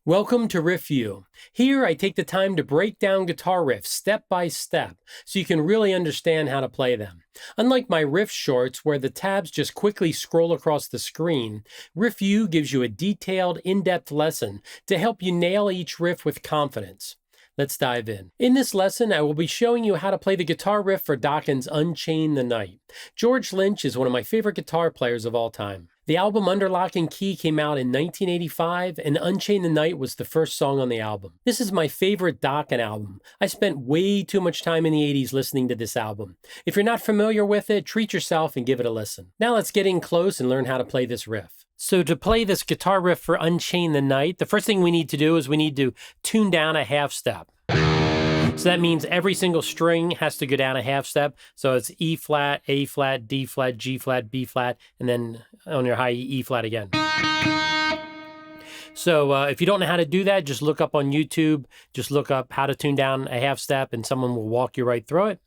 Welcome to Riff View. Here I take the time to break down guitar riffs step by step so you can really understand how to play them. Unlike my riff shorts where the tabs just quickly scroll across the screen, Riff View gives you a detailed, in-depth lesson to help you nail each riff with confidence. Let's dive in. In this lesson, I will be showing you how to play the guitar riff for Dokken's Unchain the Night. George Lynch is one of my favorite guitar players of all time. The album Under Lock and Key came out in 1985, and Unchain the Night was the first song on the album. This is my favorite Dokken album. I spent way too much time in the 80s listening to this album. If you're not familiar with it, treat yourself and give it a listen. Now let's get in close and learn how to play this riff. So to play this guitar riff for Unchain the Night, the first thing we need to do is we need to tune down a half step. So that means every single string has to go down a half step. So it's E flat, A flat, D flat, G flat, B flat, and then on your high E flat again. So if you don't know how to do that, just look up on YouTube, just look up how to tune down a half step and someone will walk you right through it.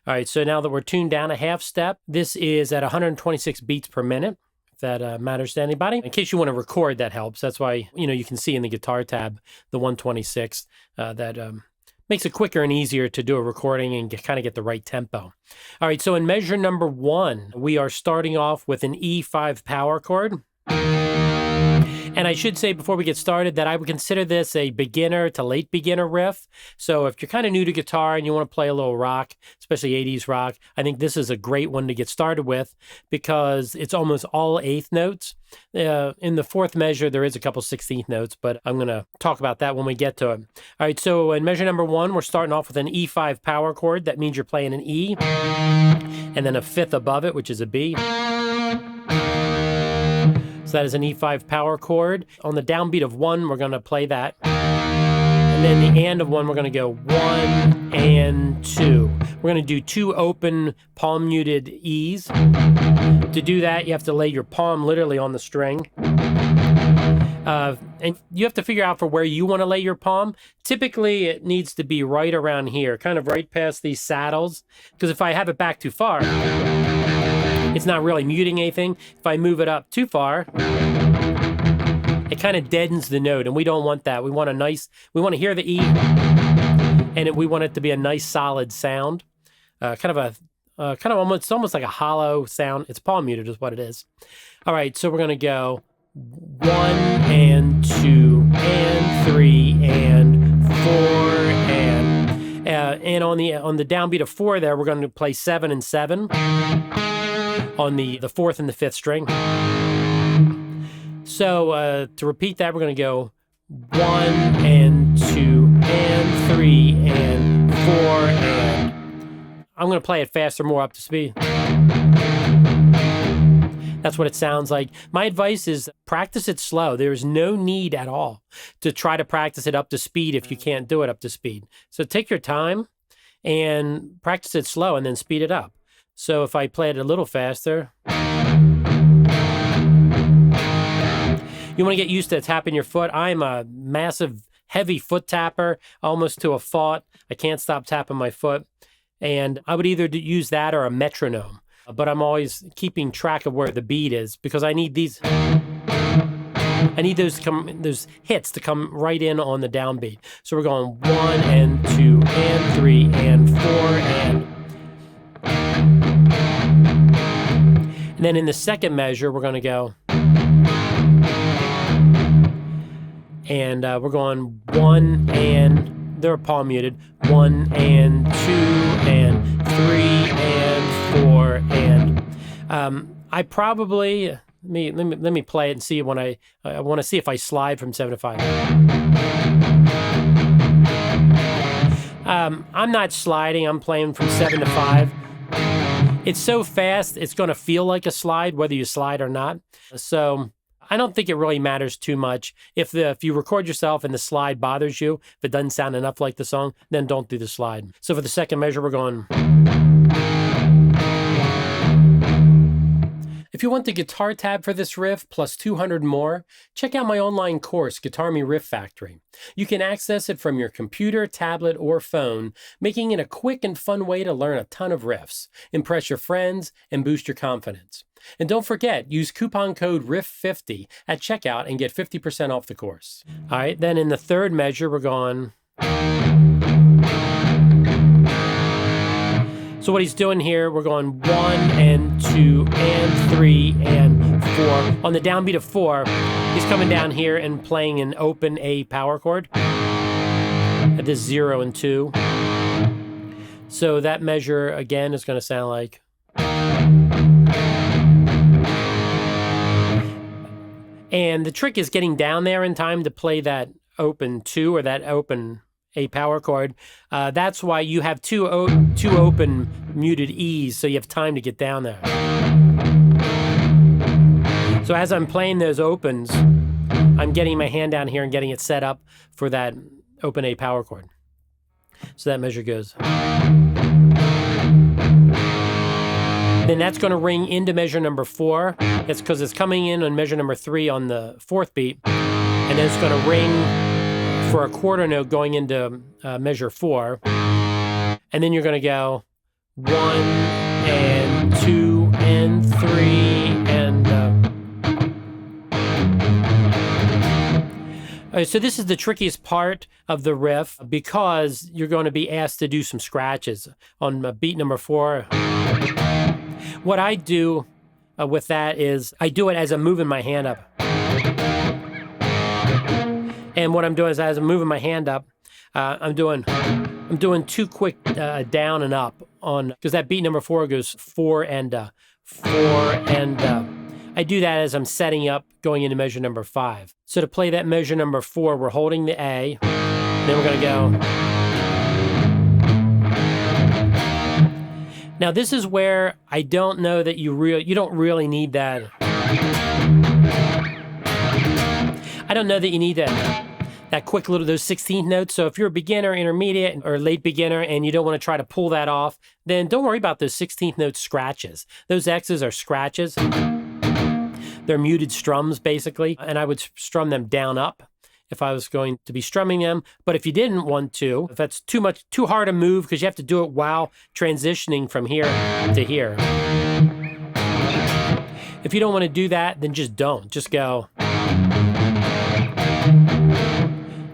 All right, so now that we're tuned down a half step, this is at 126 beats per minute. If that matters to anybody. In case you want to record, that helps. That's why, you can see in the guitar tab, the 126, that makes it quicker and easier to do a recording and kind of get the right tempo. All right, so in measure number 1, we are starting off with an E5 power chord. And I should say before we get started that I would consider this a beginner to late beginner riff. So if you're kind of new to guitar and you want to play a little rock, especially 80s rock, I think this is a great one to get started with because it's almost all 8th notes. In the 4th measure, there is a couple 16th notes, but I'm going to talk about that when we get to it. All right, so in measure number 1, we're starting off with an E5 power chord. That means you're playing an E and then a 5th above it, which is a B. So that is an E5 power chord. On the downbeat of 1, we're going to play that. And then the and of 1, we're going to go 1 and 2. We're going to do 2 open palm muted E's. To do that, you have to lay your palm literally on the string. And you have to figure out for where you want to lay your palm. Typically, it needs to be right around here, kind of right past these saddles. Because if I have it back too far, it's not really muting anything. If I move it up too far, it kind of deadens the note, and we don't want that. We want to hear the E, and we want it to be a nice solid sound. Almost like a hollow sound. It's palm muted is what it is. All right, so we're going to go 1 and 2 and 3 and 4 and on the downbeat of 4 there, we're going to play 7 and 7. On the 4th and the 5th string. So to repeat that, we're going to go 1 and 2 and 3 and 4 and I'm going to play it faster, more up to speed. That's what it sounds like. My advice is practice it slow. There is no need at all to try to practice it up to speed if you can't do it up to speed. So take your time and practice it slow and then speed it up. So if I play it a little faster, you want to get used to tapping your foot. I'm a massive, heavy foot tapper, almost to a fault. I can't stop tapping my foot. And I would either use that or a metronome. But I'm always keeping track of where the beat is because I need those hits to come right in on the downbeat. So we're going 1 and 2 and 3 and 4 and... And then in the second measure, we're going to go, and we're going 1 and, they're palm muted, 1 and 2 and 3 and 4 and, I probably, let me play it and see when I want to see if I slide from 7 to 5. I'm not sliding, I'm playing from 7 to 5. It's so fast, it's going to feel like a slide, whether you slide or not. So I don't think it really matters too much. If you record yourself and the slide bothers you, if it doesn't sound enough like the song, then don't do the slide. So for the second measure, we're going... If you want the guitar tab for this riff, plus 200 more, check out my online course, GuitArmy Riff Factory. You can access it from your computer, tablet, or phone, making it a quick and fun way to learn a ton of riffs, impress your friends, and boost your confidence. And don't forget, use coupon code RIFF50 at checkout and get 50% off the course. All right, then in the third measure, we're going... So what he's doing here, we're going 1 and 2 and 3 and 4. On the downbeat of 4, he's coming down here and playing an open A power chord at this 0 and 2. So that measure, again, is going to sound like... And the trick is getting down there in time to play that open 2 or that open A power chord. That's why you have two open muted E's, so you have time to get down there. So as I'm playing those opens, I'm getting my hand down here and getting it set up for that open A power chord. So that measure goes. Then that's going to ring into measure number 4. That's because it's coming in on measure number 3 on the 4th beat. And then it's going to ring for a quarter note going into measure 4. And then you're going to go 1 and 2 and 3 and... So this is the trickiest part of the riff because you're going to be asked to do some scratches on beat number 4. What I do with that is I do it as I'm moving my hand up. And what I'm doing is as I'm moving my hand up, I'm doing 2 quick down and up on, because that beat number 4 goes 4 and 4 and I do that as I'm setting up going into measure number 5. So to play that measure number 4, we're holding the A, then we're going to go. Now this is where I don't know that you don't really need that. I don't know that you need that quick little, those 16th notes. So if you're a beginner, intermediate, or late beginner and you don't want to try to pull that off, then don't worry about those 16th note scratches. Those X's are scratches. They're muted strums, basically, and I would strum them down up if I was going to be strumming them. But if you didn't want to, if that's too hard to move, because you have to do it while transitioning from here to here. If you don't want to do that, then just don't. Just go.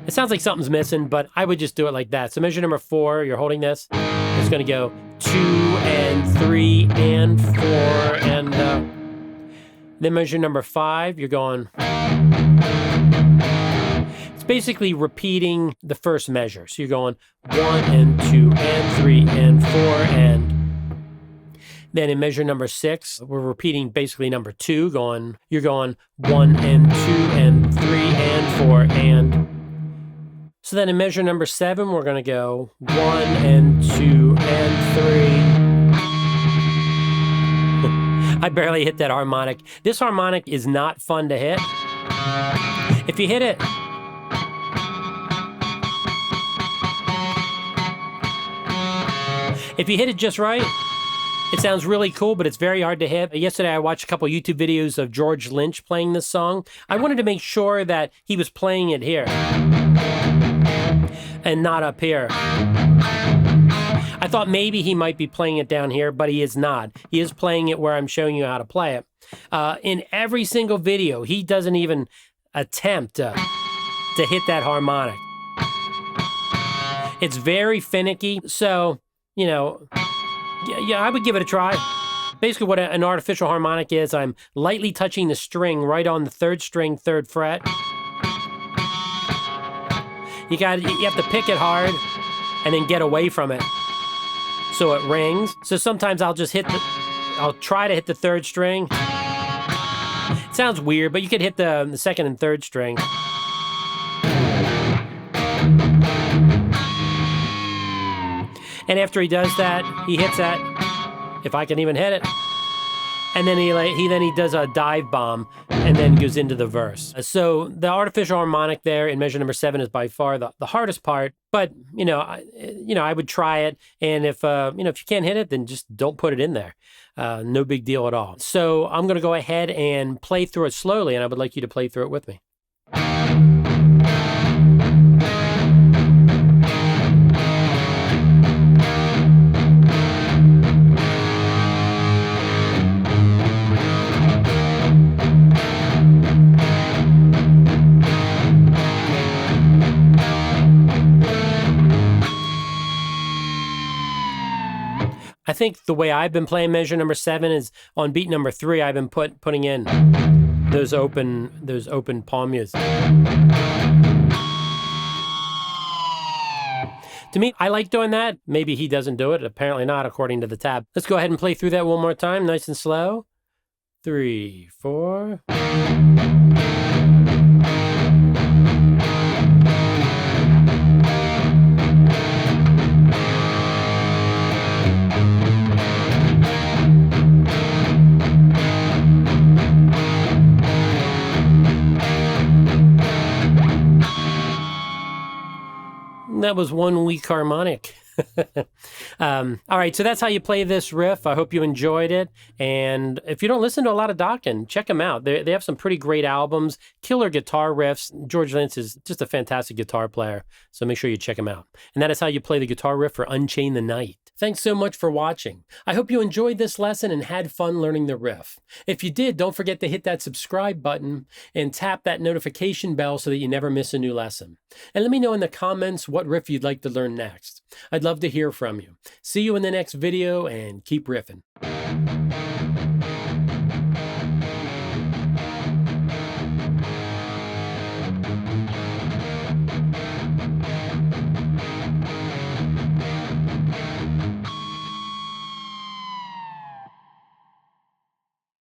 It sounds like something's missing, but I would just do it like that. So measure number 4, you're holding this. It's going to go 2 and 3 and 4 and then measure number 5, you're going. It's basically repeating the first measure. So you're going 1 and 2 and 3 and 4 and then in measure number 6, we're repeating basically number 2, you're going 1 and 2 and 3 and 4 and. So then in measure number 7, we're going to go 1 and 2 and 3. I barely hit that harmonic. This harmonic is not fun to hit. If you hit it, just right, it sounds really cool, but it's very hard to hit. Yesterday, I watched a couple YouTube videos of George Lynch playing this song. I wanted to make sure that he was playing it here and not up here. I thought maybe he might be playing it down here, but he is not. He is playing it where I'm showing you how to play it. In every single video, he doesn't even attempt to hit that harmonic. It's very finicky, so, you know, yeah, I would give it a try. Basically what an artificial harmonic is, I'm lightly touching the string right on the 3rd string, 3rd fret. You have to pick it hard and then get away from it so it rings. So sometimes I'll just I'll try to hit the 3rd string. It sounds weird, but you could hit the 2nd and 3rd string. And after he does that, he hits that, if I can even hit it. And then he does a dive bomb. and then goes into the verse. So the artificial harmonic there in measure number 7 is by far the hardest part, but I would try it. And if if you can't hit it, then just don't put it in there. No big deal at all. So I'm going to go ahead and play through it slowly, and I would like you to play through it with me. I think the way I've been playing measure number 7 is on beat number 3, I've been putting in those open palm mutes. To me, I like doing that. Maybe he doesn't do it. Apparently not, according to the tab. Let's go ahead and play through that one more time, nice and slow. 3, 4. That was one weak harmonic. All right, so that's how you play this riff. I hope you enjoyed it. And if you don't listen to a lot of Dokken, check them out. They have some pretty great albums, killer guitar riffs. George Lynch is just a fantastic guitar player, so make sure you check him out. And that is how you play the guitar riff for Unchain the Night. Thanks so much for watching. I hope you enjoyed this lesson and had fun learning the riff. If you did, don't forget to hit that subscribe button and tap that notification bell so that you never miss a new lesson. And let me know in the comments what riff you'd like to learn next. I'd love to hear from you. See you in the next video, and keep riffing.